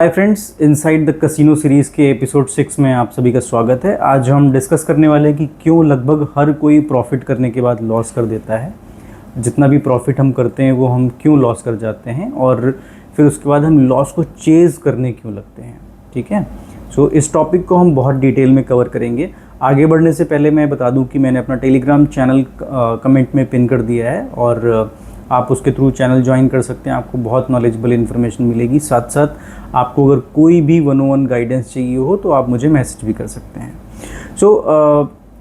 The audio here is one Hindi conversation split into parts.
Hi friends, inside the casino series के एपिसोड 6 में आप सभी का स्वागत है। आज हम डिस्कस करने वाले हैं कि क्यों लगभग हर कोई प्रॉफिट करने के बाद लॉस कर देता है। जितना भी प्रॉफिट हम करते हैं वो हम क्यों लॉस कर जाते हैं और फिर उसके बाद हम लॉस को चेज़ करने क्यों लगते हैं। ठीक है, सो इस टॉपिक को हम बहुत डिटेल में कवर करेंगे। आगे बढ़ने से पहले मैं बता दूं कि मैंने अपना टेलीग्राम चैनल कमेंट में पिन कर दिया है और आप उसके थ्रू चैनल ज्वाइन कर सकते हैं। आपको बहुत नॉलेजेबल इन्फॉर्मेशन मिलेगी। साथ साथ आपको अगर कोई भी 101 गाइडेंस चाहिए हो तो आप मुझे मैसेज भी कर सकते हैं।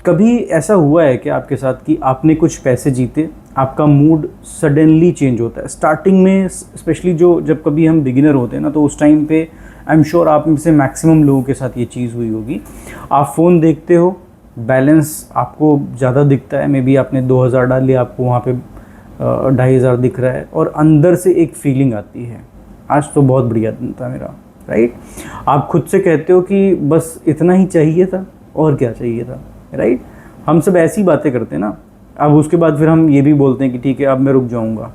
कभी ऐसा हुआ है कि आपके साथ कि आपने कुछ पैसे जीते, आपका मूड सडनली चेंज होता है स्टार्टिंग में, स्पेशली जब कभी हम बिगिनर होते हैं ना, तो उस टाइम पे आई एम श्योर आप में से मैक्सिमम लोगों के साथ ये चीज़ हुई होगी। आप फ़ोन देखते हो, बैलेंस आपको ज़्यादा दिखता है, मे बी आपने 2000 डाल लिया, आपको वहाँ पे 2500 दिख रहा है और अंदर से एक फीलिंग आती है, आज तो बहुत बढ़िया दिन था मेरा, राइट। आप खुद से कहते हो कि बस इतना ही चाहिए था और क्या चाहिए था, राइट। हम सब ऐसी बातें करते हैं ना। अब उसके बाद फिर हम ये भी बोलते हैं कि ठीक है अब मैं रुक जाऊंगा,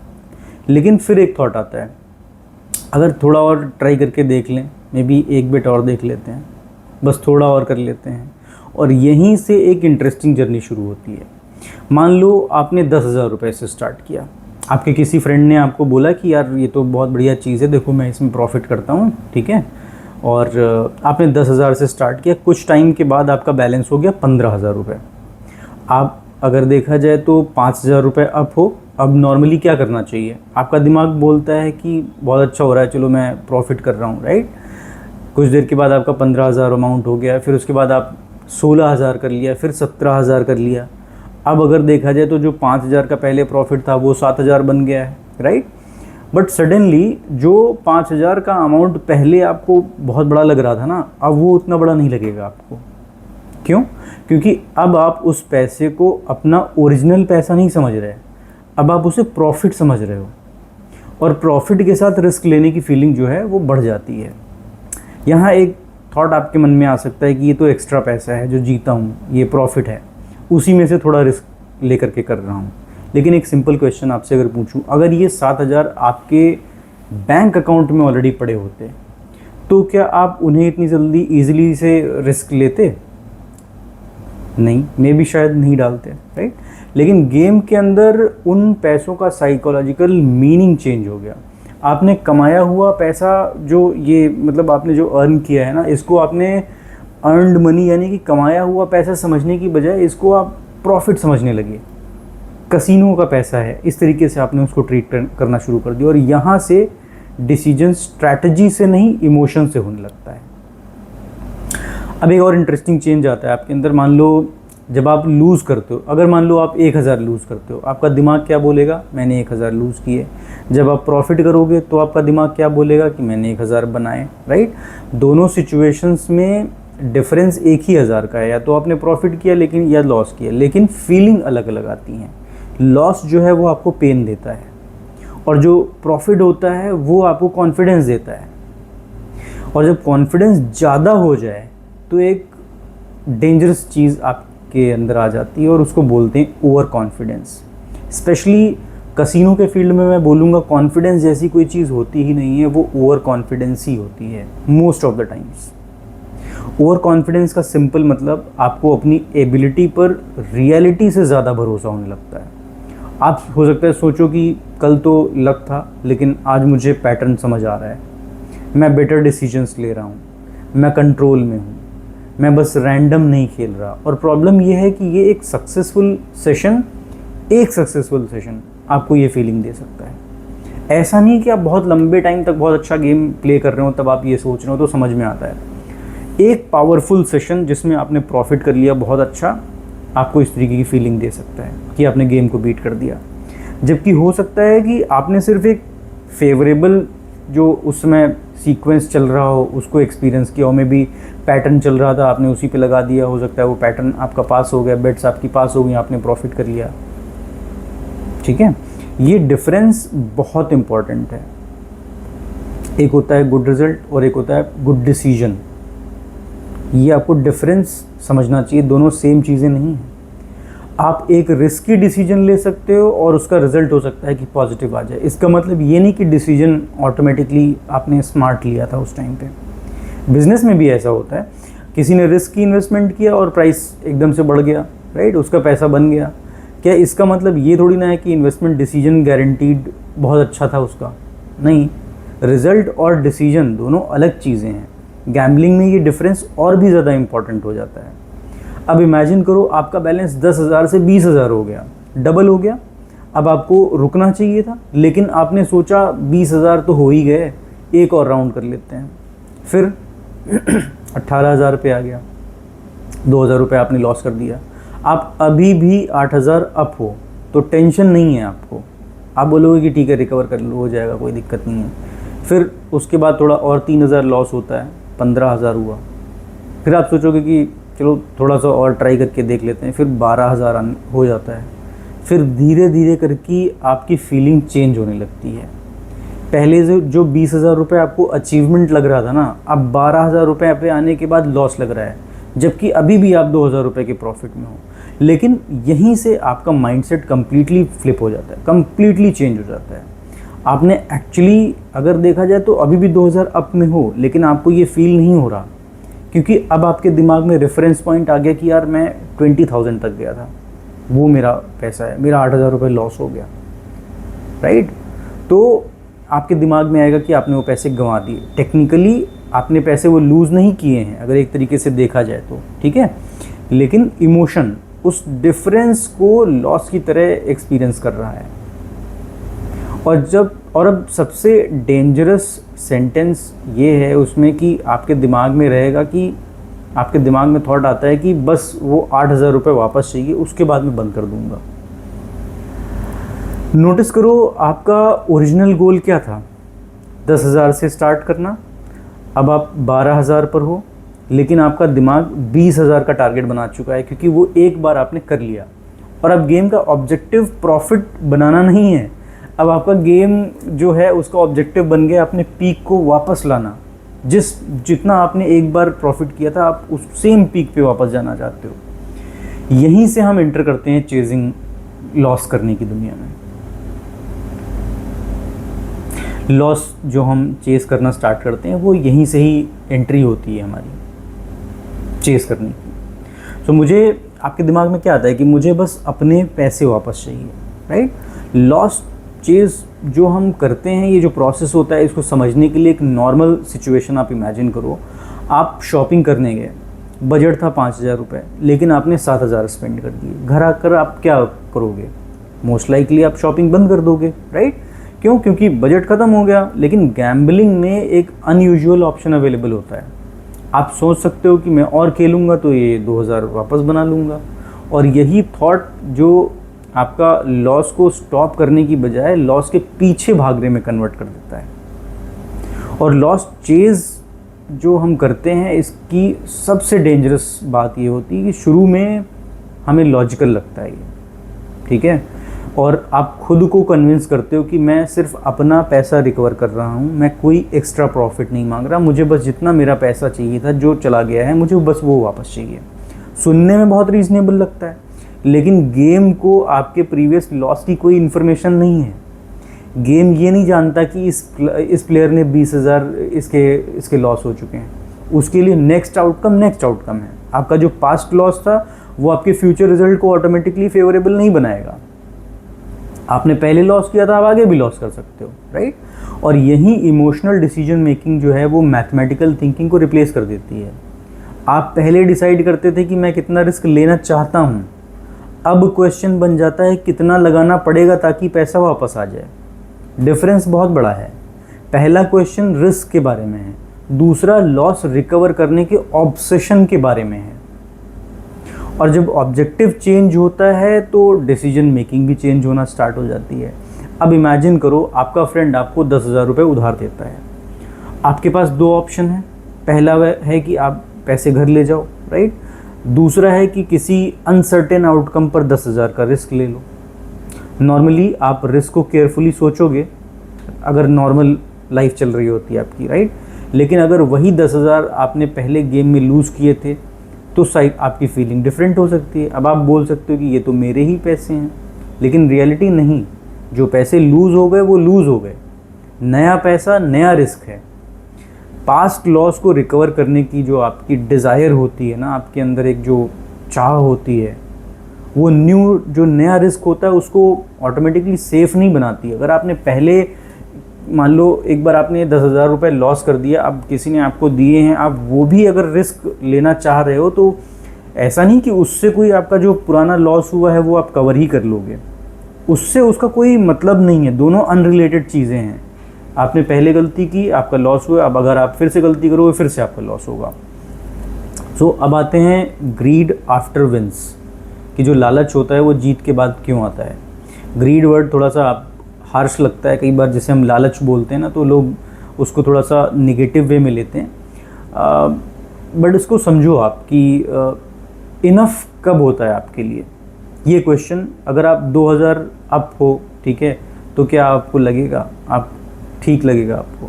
लेकिन फिर एक थॉट आता है, अगर थोड़ा और ट्राई करके देख लें, मे बी एक बिट और देख लेते हैं, बस थोड़ा और कर लेते हैं, और यहीं से एक इंटरेस्टिंग जर्नी शुरू होती है। मान लो आपने 10,000 रुपये से स्टार्ट किया, आपके किसी फ्रेंड ने आपको बोला कि यार ये तो बहुत बढ़िया चीज़ है, देखो मैं इसमें प्रॉफिट करता हूँ, ठीक है, और आपने 10,000 से स्टार्ट किया। कुछ टाइम के बाद आपका बैलेंस हो गया 15,000 रुपये। आप अगर देखा जाए तो 5,000 रुपये अप हो। अब नॉर्मली क्या करना चाहिए, आपका दिमाग बोलता है कि बहुत अच्छा हो रहा है, चलो मैं प्रॉफिट कर रहा हूँ, राइट। कुछ देर के बाद आपका 15,000 अमाउंट हो गया, फिर उसके बाद आप 16,000 कर लिया, फिर 17,000 कर लिया। अब अगर देखा जाए तो जो 5,000 का पहले प्रॉफिट था वो 7,000 बन गया है, राइट। बट सडनली जो 5,000 का अमाउंट पहले आपको बहुत बड़ा लग रहा था ना, अब वो उतना बड़ा नहीं लगेगा आपको। क्यों? क्योंकि अब आप उस पैसे को अपना ओरिजिनल पैसा नहीं समझ रहे, अब आप उसे प्रॉफिट समझ रहे हो, और प्रॉफिट के साथ रिस्क लेने की फीलिंग जो है वो बढ़ जाती है। यहाँ एक थॉट आपके मन में आ सकता है कि ये तो एक्स्ट्रा पैसा है जो जीता हूँ, ये प्रॉफिट है, उसी में से थोड़ा रिस्क लेकर के कर रहा हूँ। लेकिन एक सिंपल क्वेश्चन आपसे अगर पूछूं, अगर ये 7,000 आपके बैंक अकाउंट में ऑलरेडी पड़े होते तो क्या आप उन्हें इतनी जल्दी इजीली से रिस्क लेते? नहीं, मे भी शायद नहीं डालते, राइट। लेकिन गेम के अंदर उन पैसों का साइकोलॉजिकल मीनिंग चेंज हो गया। आपने कमाया हुआ पैसा, जो ये मतलब आपने जो अर्न किया है ना, इसको आपने अर्नड मनी यानी कि कमाया हुआ पैसा समझने की बजाय इसको आप प्रॉफिट समझने लगे। कसिनो का पैसा है, इस तरीके से आपने उसको ट्रीट करना शुरू कर दिया, और यहाँ से डिसीजन स्ट्रैटेजी से नहीं इमोशन से होने लगता है। अब एक और इंटरेस्टिंग चेंज आता है आपके अंदर। मान लो जब आप लूज़ करते हो, अगर मान लो आप 1,000 लूज़ करते हो, आपका दिमाग क्या बोलेगा, मैंने 1,000 लूज़ किए। जब आप प्रॉफिट करोगे तो आपका दिमाग क्या बोलेगा कि मैंने 1,000 बनाए, राइट। दोनों सिचुएशंस में डिफरेंस एक ही 1,000 का है, या तो आपने प्रॉफिट किया लेकिन या लॉस किया, लेकिन फीलिंग अलग अलग आती हैं। लॉस जो है वो आपको पेन देता है, और जो प्रॉफिट होता है वो आपको कॉन्फिडेंस देता है। और जब कॉन्फिडेंस ज़्यादा हो जाए तो एक डेंजरस चीज़ आपके अंदर आ जाती है, और उसको बोलते हैं ओवर कॉन्फिडेंस। स्पेशली कसिनो के फील्ड में मैं बोलूँगा कॉन्फिडेंस जैसी कोई चीज़ होती ही नहीं है, वो ओवर कॉन्फिडेंस ही होती है most of the times. Over confidence का सिंपल मतलब आपको अपनी एबिलिटी पर रियलिटी से ज़्यादा भरोसा होने लगता है। आप हो सकता है सोचो कि कल तो लक था, लेकिन आज मुझे पैटर्न समझ आ रहा है, मैं बेटर डिसीजंस ले रहा हूँ, मैं कंट्रोल में हूँ, मैं बस रैंडम नहीं खेल रहा। और प्रॉब्लम ये है कि ये एक सक्सेसफुल सेशन आपको ये फीलिंग दे सकता है। ऐसा नहीं कि आप बहुत लंबे टाइम तक बहुत अच्छा गेम प्ले कर रहे हो तब आप ये सोच रहे हो, तो समझ में आता है। एक पावरफुल सेशन जिसमें आपने प्रॉफिट कर लिया बहुत अच्छा, आपको इस तरीके की फीलिंग दे सकता है कि आपने गेम को बीट कर दिया। जबकि हो सकता है कि आपने सिर्फ एक फेवरेबल जो उस समय सीक्वेंस चल रहा हो उसको एक्सपीरियंस किया हो, में भी पैटर्न चल रहा था, आपने उसी पे लगा दिया, हो सकता है वो पैटर्न आपका पास हो गया, बेट्स आपकी पास हो गई, आपने प्रॉफिट कर लिया। ठीक है, ये डिफरेंस बहुत इंपॉर्टेंट है। एक होता है गुड रिजल्ट और एक होता है गुड डिसीजन। ये आपको डिफरेंस समझना चाहिए, दोनों सेम चीज़ें नहीं हैं। आप एक रिस्की डिसीजन ले सकते हो और उसका रिजल्ट हो सकता है कि पॉजिटिव आ जाए। इसका मतलब ये नहीं कि डिसीजन ऑटोमेटिकली आपने स्मार्ट लिया था उस टाइम पे। बिजनेस में भी ऐसा होता है, किसी ने रिस्क की इन्वेस्टमेंट किया और प्राइस एकदम से बढ़ गया, राइट, उसका पैसा बन गया। क्या इसका मतलब ये थोड़ी ना है कि इन्वेस्टमेंट डिसीजन गारंटीड बहुत अच्छा था उसका? नहीं, रिजल्ट और डिसीजन दोनों अलग चीज़ें हैं। गैम्बलिंग में ये डिफरेंस और भी ज़्यादा इंपॉर्टेंट हो जाता है। अब इमेजिन करो आपका बैलेंस 10,000 से 20,000 हो गया, डबल हो गया। अब आपको रुकना चाहिए था, लेकिन आपने सोचा 20,000 तो हो ही गए, एक और राउंड कर लेते हैं। फिर 18,000 पे आ गया, 2,000 रुपये आपने लॉस कर दिया। आप अभी भी 8,000 अप हो, तो टेंशन नहीं है आपको। आप बोलोगे कि ठीक है, रिकवर कर लो, हो जाएगा, कोई दिक्कत नहीं है। फिर उसके बाद थोड़ा और 3,000 लॉस होता है, 15,000 हुआ। फिर आप सोचोगे कि चलो थोड़ा सा और ट्राई करके देख लेते हैं, फिर 12,000 हो जाता है। फिर धीरे धीरे करके आपकी फीलिंग चेंज होने लगती है। पहले जो 20,000 रुपये आपको अचीवमेंट लग रहा था ना, अब 12,000 रुपये पे आने के बाद लॉस लग रहा है, जबकि अभी भी आप 2,000 रुपये के प्रॉफिट में हो। लेकिन यहीं से आपका माइंडसेट कम्प्लीटली फ्लिप हो जाता है, कम्प्लीटली चेंज हो जाता है। आपने एक्चुअली अगर देखा जाए तो अभी भी 2,000 अप में हो, लेकिन आपको ये फील नहीं हो रहा, क्योंकि अब आपके दिमाग में रेफरेंस पॉइंट आ गया कि यार मैं 20,000 तक गया था, वो मेरा पैसा है, मेरा 8,000 रुपये लॉस हो गया, राइट। तो आपके दिमाग में आएगा कि आपने वो पैसे गंवा दिए। टेक्निकली आपने पैसे वो लूज़ नहीं किए हैं अगर एक तरीके से देखा जाए तो, ठीक है, लेकिन इमोशन उस डिफरेंस को लॉस की तरह एक्सपीरियंस कर रहा है। और अब सबसे डेंजरस सेंटेंस ये है उसमें कि आपके दिमाग में रहेगा कि आपके दिमाग में थॉट आता है कि बस वो 8,000 रुपये वापस चाहिए, उसके बाद मैं बंद कर दूंगा। नोटिस करो आपका ओरिजिनल गोल क्या था, 10,000 से स्टार्ट करना। अब आप 12,000 पर हो, लेकिन आपका दिमाग 20,000 का टारगेट बना चुका है, क्योंकि वो एक बार आपने कर लिया। और अब गेम का ऑब्जेक्टिव प्रॉफिट बनाना नहीं है, अब आपका गेम जो है उसका ऑब्जेक्टिव बन गया अपने पीक को वापस लाना। जितना आपने एक बार प्रॉफिट किया था, आप उस सेम पीक पे वापस जाना चाहते हो। यहीं से हम एंटर करते हैं चेजिंग लॉस करने की दुनिया में। लॉस जो हम चेस करना स्टार्ट करते हैं, वो यहीं से ही एंट्री होती है हमारी चेस करने की। तो मुझे आपके दिमाग में क्या आता है कि मुझे बस अपने पैसे वापस चाहिए, राइट। लॉस चेस जो हम करते हैं, ये जो प्रोसेस होता है, इसको समझने के लिए एक नॉर्मल सिचुएशन आप इमेजिन करो। आप शॉपिंग करने गए, बजट था 5,000 रुपये, लेकिन आपने 7,000 स्पेंड कर दिए। घर आकर आप क्या करोगे? मोस्ट लाइकली आप शॉपिंग बंद कर दोगे, राइट। क्यों? क्योंकि बजट ख़त्म हो गया। लेकिन गैम्बलिंग में एक अनयूजुअल ऑप्शन अवेलेबल होता है। आप सोच सकते हो कि मैं और खेलूँगा तो ये 2,000 वापस बना लूँगा। और यही थॉट जो आपका लॉस को स्टॉप करने की बजाय लॉस के पीछे भागने में कन्वर्ट कर देता है। और लॉस चेज जो हम करते हैं, इसकी सबसे डेंजरस बात ये होती है कि शुरू में हमें लॉजिकल लगता है ये, ठीक है, और आप खुद को कन्विंस करते हो कि मैं सिर्फ अपना पैसा रिकवर कर रहा हूँ, मैं कोई एक्स्ट्रा प्रॉफिट नहीं मांग रहा, मुझे बस जितना मेरा पैसा चाहिए था, जो चला गया है, मुझे बस वो वापस चाहिए। सुनने में बहुत रीजनेबल लगता है, लेकिन गेम को आपके प्रीवियस लॉस की कोई इन्फॉर्मेशन नहीं है। गेम ये नहीं जानता कि इस प्लेयर ने 20,000 इसके लॉस हो चुके हैं। उसके लिए नेक्स्ट आउटकम है। आपका जो पास्ट लॉस था वो आपके फ्यूचर रिजल्ट को ऑटोमेटिकली फेवरेबल नहीं बनाएगा। आपने पहले लॉस किया था, आप आगे भी लॉस कर सकते हो, राइट। और यही इमोशनल डिसीजन मेकिंग जो है वो मैथमेटिकल थिंकिंग को रिप्लेस कर देती है। आप पहले डिसाइड करते थे कि मैं कितना रिस्क लेना चाहता हूँ, अब क्वेश्चन बन जाता है कितना लगाना पड़ेगा ताकि पैसा वापस आ जाए। डिफरेंस बहुत बड़ा है। पहला क्वेश्चन रिस्क के बारे में है, दूसरा लॉस रिकवर करने के ऑब्सेशन के बारे में है। और जब ऑब्जेक्टिव चेंज होता है तो डिसीजन मेकिंग भी चेंज होना स्टार्ट हो जाती है। अब इमेजिन करो आपका फ्रेंड आपको 10,000 रुपये उधार देता है। आपके पास दो ऑप्शन है, पहला वह है कि आप पैसे घर ले जाओ, राइट। दूसरा है कि किसी अनसर्टेन आउटकम पर 10,000 का रिस्क ले लो। नॉर्मली आप रिस्क को केयरफुली सोचोगे अगर नॉर्मल लाइफ चल रही होती है आपकी, राइट। लेकिन अगर वही 10,000 आपने पहले गेम में लूज़ किए थे तो साइड आपकी फीलिंग डिफरेंट हो सकती है। अब आप बोल सकते हो कि ये तो मेरे ही पैसे हैं, लेकिन रियलिटी नहीं, जो पैसे लूज़ हो गए वो लूज़ हो गए, नया पैसा नया रिस्क है। पास्ट लॉस को रिकवर करने की जो आपकी डिज़ायर होती है ना, आपके अंदर एक जो चाह होती है, वो जो नया रिस्क होता है उसको ऑटोमेटिकली सेफ नहीं बनाती। अगर आपने पहले मान लो एक बार आपने 10,000 रुपये लॉस कर दिया, अब किसी ने आपको दिए हैं, आप वो भी अगर रिस्क लेना चाह रहे हो तो ऐसा नहीं कि उससे कोई आपका जो पुराना लॉस हुआ है वो आप कवर ही कर लोगे, उससे उसका कोई मतलब नहीं है। दोनों अनरिलेटेड चीज़ें हैं। आपने पहले गलती की, आपका लॉस हुआ, अब अगर आप फिर से गलती करोगे फिर से आपका लॉस होगा। सो अब आते हैं ग्रीड आफ्टर विंस, कि जो लालच होता है वो जीत के बाद क्यों आता है। ग्रीड वर्ड थोड़ा सा हार्श लगता है कई बार, जैसे हम लालच बोलते हैं ना तो लोग उसको थोड़ा सा निगेटिव वे में लेते हैं, बट इसको समझो आप कि इनफ कब होता है आपके लिए। ये क्वेश्चन अगर आप 2000 अप हो, ठीक है, तो क्या आपको लगेगा, आप ठीक लगेगा आपको।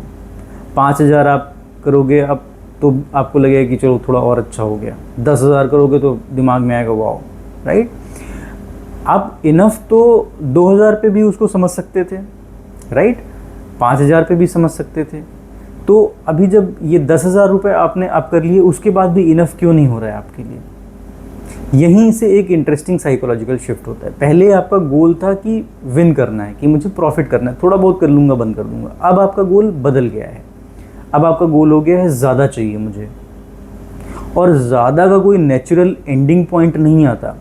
5000 आप करोगे अब तो आपको लगेगा कि चलो थोड़ा और अच्छा हो गया। 10,000 करोगे तो दिमाग में आएगा वाओ, राइट। आप इनफ तो 2000 पे भी उसको समझ सकते थे, राइट, 5000 पे भी समझ सकते थे। तो अभी जब ये 10,000 रुपये आपने आप कर लिए, उसके बाद भी इनफ क्यों नहीं हो रहा है आपके लिए। यहीं से एक इंटरेस्टिंग साइकोलॉजिकल शिफ्ट होता है। पहले आपका गोल था कि विन करना है, कि मुझे प्रॉफिट करना है, थोड़ा बहुत कर लूँगा बंद कर दूँगा। अब आपका गोल बदल गया है, अब आपका गोल हो गया है ज़्यादा चाहिए मुझे। और ज़्यादा का कोई नेचुरल एंडिंग पॉइंट नहीं आता।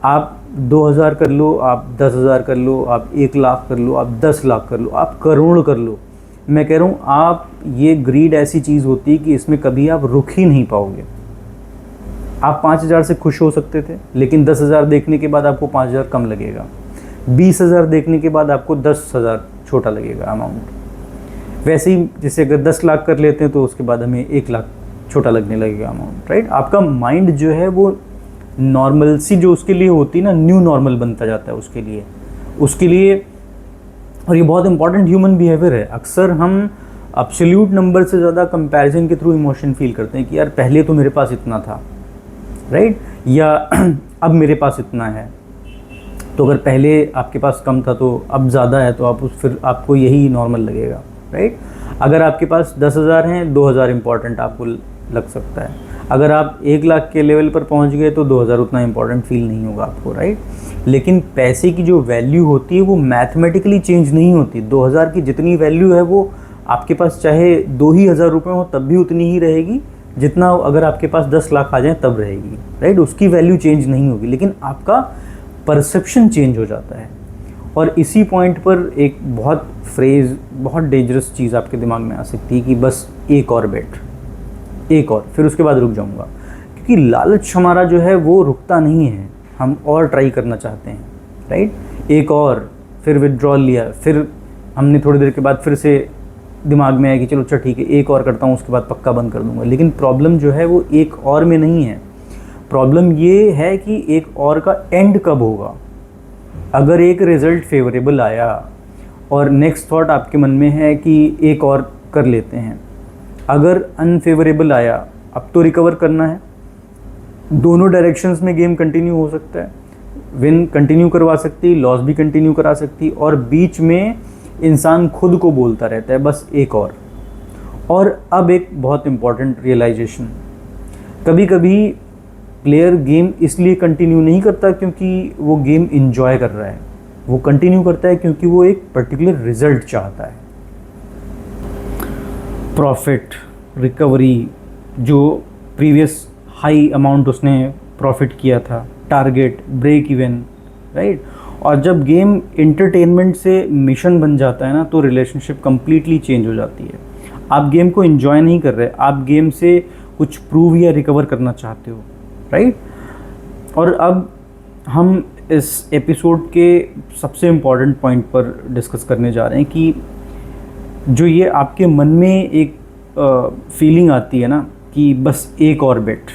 आप 2000 कर लो, आप 10,000 कर लो, आप 1 लाख कर लो, आप 10 लाख कर लो, आप करोड़ कर लो। मैं कह रहा हूँ आप, ये ग्रीड ऐसी चीज़ होती है कि इसमें कभी आप रुक ही नहीं पाओगे। आप 5,000 से खुश हो सकते थे, लेकिन 10,000 देखने के बाद आपको 5,000 कम लगेगा। 20,000 देखने के बाद आपको 10,000 छोटा लगेगा अमाउंट। वैसे ही जैसे अगर 10 लाख कर लेते हैं तो उसके बाद हमें 1 लाख छोटा लगने लगेगा अमाउंट, राइट। आपका माइंड जो है वो नॉर्मल सी जो उसके लिए होती है ना, न्यू नॉर्मल बनता जाता है उसके लिए। और ये बहुत इंपॉर्टेंट ह्यूमन बिहेवियर है। अक्सर हम एब्सोल्यूट नंबर से ज़्यादा कंपैरिजन के थ्रू इमोशन फील करते हैं कि यार पहले तो मेरे पास इतना था, राइट, या अब मेरे पास इतना है। तो अगर पहले आपके पास कम था तो अब ज़्यादा है, तो आप फिर आपको यही नॉर्मल लगेगा, राइट। अगर आपके पास 10,000 हैं, 2,000 इंपॉर्टेंट आपको लग सकता है। अगर आप 1 लाख के लेवल पर पहुंच गए तो 2,000 उतना इंपॉर्टेंट फील नहीं होगा आपको, राइट। लेकिन पैसे की जो वैल्यू होती है वो मैथमेटिकली चेंज नहीं होती। 2,000 की जितनी वैल्यू है वो आपके पास चाहे 2,000 रुपये हो तब भी उतनी ही रहेगी जितना अगर आपके पास 10 लाख आ जाए तब रहेगी, राइट। उसकी वैल्यू चेंज नहीं होगी, लेकिन आपका परसेप्शन चेंज हो जाता है। और इसी पॉइंट पर एक बहुत फ्रेज, बहुत डेंजरस चीज़ आपके दिमाग में आ सकती है कि बस एक और बेट, एक और, फिर उसके बाद रुक जाऊंगा। क्योंकि लालच हमारा जो है वो रुकता नहीं है, हम और ट्राई करना चाहते हैं, राइट। एक और, फिर विड्रॉल लिया, फिर हमने थोड़ी देर के बाद फिर से दिमाग में आया कि चलो अच्छा ठीक है एक और करता हूँ, उसके बाद पक्का बंद कर दूंगा। लेकिन प्रॉब्लम जो है वो एक और में नहीं है, प्रॉब्लम ये है कि एक और का एंड कब होगा। अगर एक रिज़ल्ट फेवरेबल आया और नेक्स्ट थॉट आपके मन में है कि एक और कर लेते हैं, अगर अनफेवरेबल आया, अब तो रिकवर करना है। दोनों डायरेक्शंस में गेम कंटिन्यू हो सकता है, विन कंटिन्यू करवा सकती, लॉस भी कंटिन्यू करा सकती, और बीच में इंसान खुद को बोलता रहता है बस एक और अब एक बहुत इंपॉर्टेंट रियलाइजेशन, कभी कभी प्लेयर गेम इसलिए कंटिन्यू नहीं करता क्योंकि वो गेम इंजॉय कर रहा है, वो कंटिन्यू करता है क्योंकि वो एक पर्टिकुलर रिजल्ट चाहता है। प्रॉफिट, रिकवरी, जो प्रीवियस हाई अमाउंट उसने प्रॉफिट किया था, टारगेट, ब्रेक इवन, राइट। और जब गेम इंटरटेनमेंट से मिशन बन जाता है ना तो रिलेशनशिप कम्प्लीटली चेंज हो जाती है। आप गेम को एंजॉय नहीं कर रहे, आप गेम से कुछ प्रूव या रिकवर करना चाहते हो, राइट। और अब हम इस एपिसोड के सबसे इम्पॉर्टेंट पॉइंट पर डिस्कस करने जा रहे हैं कि जो ये आपके मन में एक फीलिंग आती है ना कि बस एक और बेट,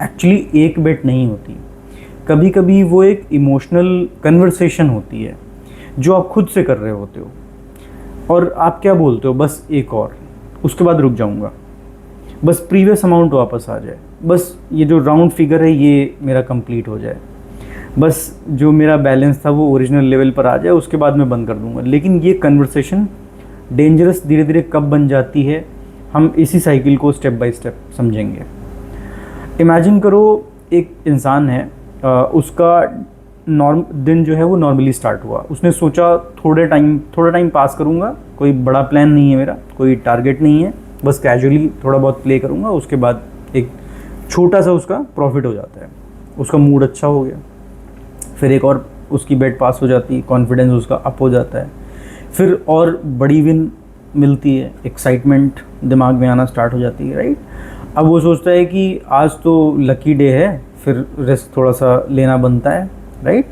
एक्चुअली एक बेट नहीं होती। कभी कभी वो एक इमोशनल कन्वर्सेशन होती है जो आप खुद से कर रहे होते हो, और आप क्या बोलते हो, बस एक और, उसके बाद रुक जाऊंगा। बस प्रीवियस अमाउंट वापस आ जाए, बस ये जो राउंड फिगर है ये मेरा कंप्लीट हो जाए, बस जो मेरा बैलेंस था वो ओरिजिनल लेवल पर आ जाए, उसके बाद मैं बंद कर दूंगा। लेकिन ये कन्वर्सेशन डेंजरस धीरे धीरे कब बन जाती है, हम इसी साइकिल को स्टेप बाय स्टेप समझेंगे। इमेजिन करो एक इंसान है, उसका दिन जो है वो नॉर्मली स्टार्ट हुआ। उसने सोचा थोड़ा टाइम पास करूँगा, कोई बड़ा प्लान नहीं है मेरा, कोई टारगेट नहीं है, बस कैजुअली थोड़ा बहुत प्ले करूँगा। उसके बाद एक छोटा सा उसका प्रॉफिट हो जाता है, उसका मूड अच्छा हो गया। फिर एक और उसकी बेट पास हो जाती है, कॉन्फिडेंस उसका अप हो जाता है। फिर और बड़ी विन मिलती है, एक्साइटमेंट दिमाग में आना स्टार्ट हो जाती है, राइट। अब वो सोचता है कि आज तो लकी डे है, फिर रिस्क थोड़ा सा लेना बनता है, राइट।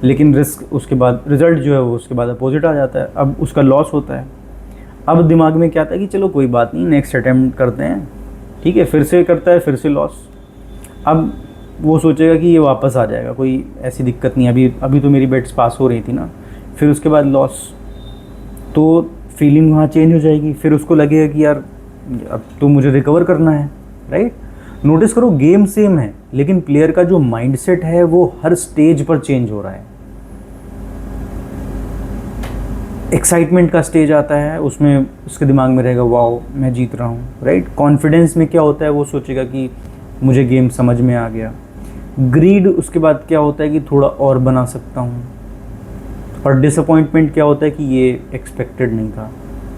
लेकिन रिस्क उसके बाद रिजल्ट जो है वो उसके बाद अपोजिट आ जाता है, अब उसका लॉस होता है। अब दिमाग में क्या आता है कि चलो कोई बात नहीं, नेक्स्ट अटेम्प्ट करते हैं, ठीक है। फिर से करता है, फिर से लॉस। अब वो सोचेगा कि ये वापस आ जाएगा, कोई ऐसी दिक्कत नहीं, अभी तो मेरी बेट्स पास हो रही थी ना। फिर उसके बाद लॉस, तो फीलिंग वहाँ चेंज हो जाएगी। फिर उसको लगेगा कि यार अब तो मुझे रिकवर करना है, राइट। नोटिस करो गेम सेम है, लेकिन प्लेयर का जो माइंडसेट है वो हर स्टेज पर चेंज हो रहा है। एक्साइटमेंट का स्टेज आता है, उसमें उसके दिमाग में रहेगा वाओ मैं जीत रहा हूँ, राइट। कॉन्फिडेंस में क्या होता है, वो सोचेगा कि मुझे गेम समझ में आ गया। ग्रीड उसके बाद क्या होता है कि थोड़ा और बना सकता हूँ। और डिसअपॉइंटमेंट क्या होता है कि ये एक्सपेक्टेड नहीं था,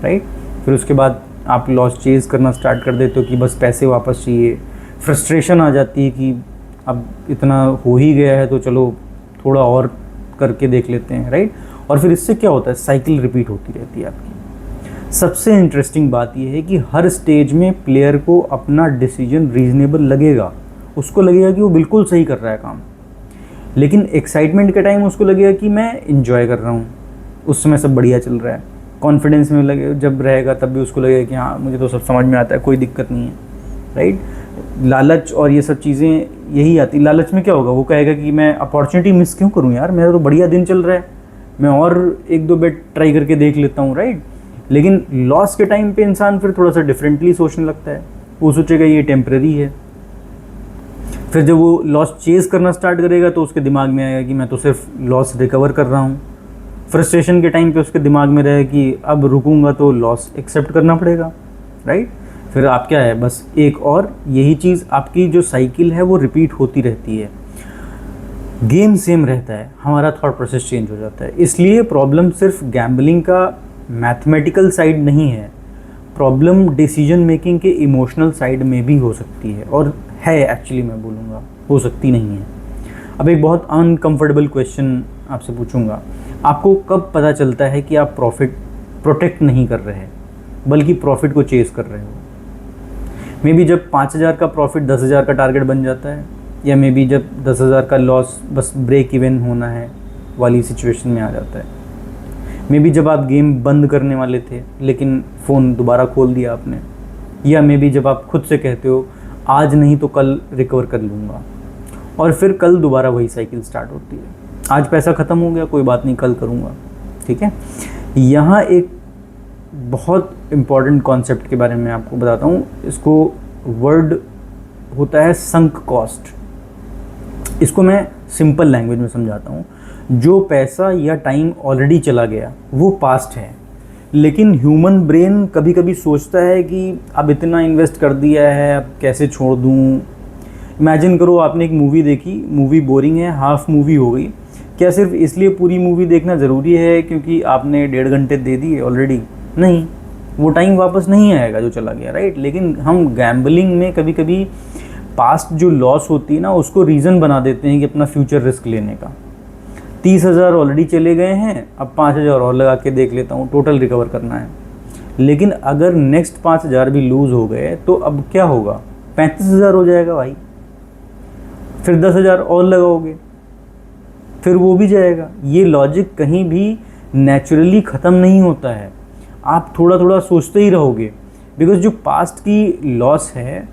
राइट। फिर उसके बाद आप लॉस चेज़ करना स्टार्ट कर देते हो कि बस पैसे वापस चाहिए। फ्रस्ट्रेशन आ जाती है कि अब इतना हो ही गया है तो चलो थोड़ा और करके देख लेते हैं, राइट। और फिर इससे क्या होता है, साइकिल रिपीट होती रहती है आपकी। सबसे इंटरेस्टिंग बात यह है कि हर स्टेज में प्लेयर को अपना डिसीजन रीजनेबल लगेगा, उसको लगेगा कि वो बिल्कुल सही कर रहा है काम। लेकिन एक्साइटमेंट के टाइम उसको लगेगा कि मैं इंजॉय कर रहा हूँ, उस समय सब बढ़िया चल रहा है। कॉन्फिडेंस में लगे जब रहेगा तब भी उसको लगेगा कि हाँ मुझे तो सब समझ में आता है, कोई दिक्कत नहीं है, राइट। लालच और ये सब चीज़ें यही आती। लालच में क्या होगा, वो कहेगा कि मैं अपॉर्चुनिटी मिस क्यों करूँ यार, मेरा तो बढ़िया दिन चल रहा है, मैं और एक दो बेट ट्राई करके देख लेता हूँ, राइट। लेकिन लॉस के टाइम पे इंसान फिर थोड़ा सा डिफरेंटली सोचने लगता है, वो सोचेगा ये टेम्परेरी है। फिर जब वो लॉस चेज़ करना स्टार्ट करेगा तो उसके दिमाग में आएगा कि मैं तो सिर्फ लॉस रिकवर कर रहा हूँ। फ्रस्ट्रेशन के टाइम पे उसके दिमाग में रहेगा कि अब रुकूंगा तो लॉस एक्सेप्ट करना पड़ेगा, राइट। फिर आप क्या है, बस एक और यही चीज़ आपकी जो साइकिल है वो रिपीट होती रहती है। गेम सेम रहता है, हमारा थॉट प्रोसेस चेंज हो जाता है। इसलिए प्रॉब्लम सिर्फ गैम्बलिंग का मैथमेटिकल साइड नहीं है, प्रॉब्लम डिसीजन मेकिंग के इमोशनल साइड में भी हो सकती है, और है एक्चुअली, मैं बोलूँगा हो सकती नहीं है। अब एक बहुत अनकंफर्टेबल क्वेश्चन आपसे पूछूंगा, आपको कब पता चलता है कि आप प्रॉफिट प्रोटेक्ट नहीं कर रहे हैं बल्कि प्रॉफिट को चेज़ कर रहे हो? मे बी जब 5,000 का प्रॉफिट 10,000 का टारगेट बन जाता है, या मे बी जब 10,000 का लॉस बस ब्रेक इवन होना है वाली सिचुएशन में आ जाता है। मे बी जब आप गेम बंद करने वाले थे लेकिन फ़ोन दोबारा खोल दिया आपने, या मे बी जब आप खुद से कहते हो आज नहीं तो कल रिकवर कर लूँगा, और फिर कल दोबारा वही साइकिल स्टार्ट होती है। आज पैसा ख़त्म हो गया, कोई बात नहीं कल करूँगा, ठीक है। यहाँ एक बहुत इम्पॉर्टेंट कॉन्सेप्ट के बारे में आपको बताता हूँ। इसको वर्ड होता है संक कॉस्ट। इसको मैं सिंपल लैंग्वेज में समझाता हूँ। जो पैसा या टाइम ऑलरेडी चला गया वो पास्ट है, लेकिन ह्यूमन ब्रेन कभी कभी सोचता है कि अब इतना इन्वेस्ट कर दिया है, अब कैसे छोड़ दूँ। इमेजिन करो आपने एक मूवी देखी, मूवी बोरिंग है, हाफ मूवी हो गई। क्या सिर्फ इसलिए पूरी मूवी देखना ज़रूरी है क्योंकि आपने 1.5 घंटे दे दिए ऑलरेडी? नहीं, वो टाइम वापस नहीं आएगा जो चला गया, राइट। लेकिन हम गैम्बलिंग में कभी कभी पास्ट जो लॉस होती है ना उसको रीज़न बना देते हैं कि अपना फ्यूचर रिस्क लेने का। 30,000 ऑलरेडी चले गए हैं, अब 5,000 और लगा के देख लेता हूँ, टोटल रिकवर करना है। लेकिन अगर नेक्स्ट 5,000 भी लूज़ हो गए तो अब क्या होगा, 35,000 हो जाएगा भाई। फिर 10,000 और लगाओगे, फिर वो भी जाएगा। ये लॉजिक कहीं भी नेचुरली ख़त्म नहीं होता है, आप थोड़ा थोड़ा सोचते ही रहोगे। बिकॉज जो पास्ट की लॉस है